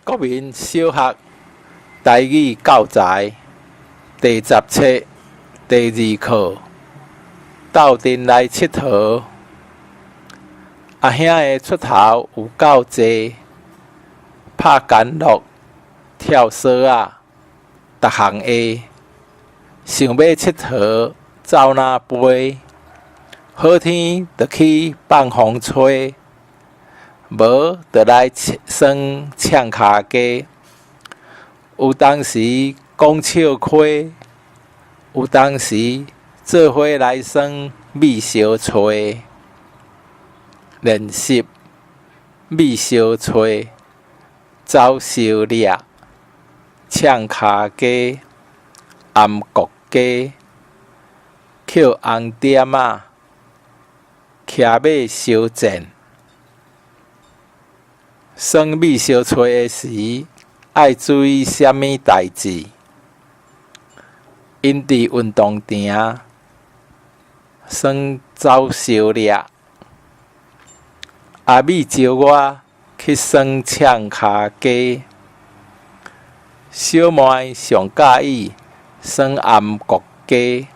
国民小学台语教材第10册第2课，斗阵来佚佗。阿兄的出头有够济，拍干乐、跳绳仔，逐项会。想要佚佗，走哪飞？好天就去放风吹，无就来耍唱脚家。有当时讲笑亏，有当时做伙来耍米烧吹。练习米烧吹，走烧掠，唱脚家，暗国家，捡红点仔，骑马烧箭。耍米烧吹的时，爱注意什么代志？因伫运动场耍走烧掠。阿美招我去耍唱脚家，小妹上喜意耍暗国家。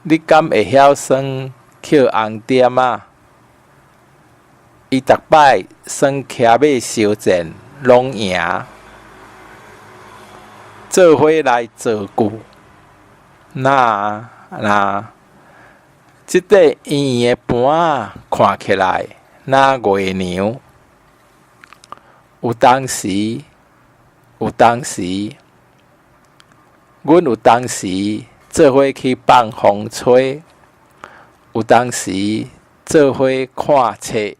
你敢会晓耍捡红点仔？伊逐摆耍骑马烧箭拢赢。做伙来做句，那。即块圆圆的盘仔看起来若月娘。有当时，阮有当时做伙去放风吹，有当时做伙看册。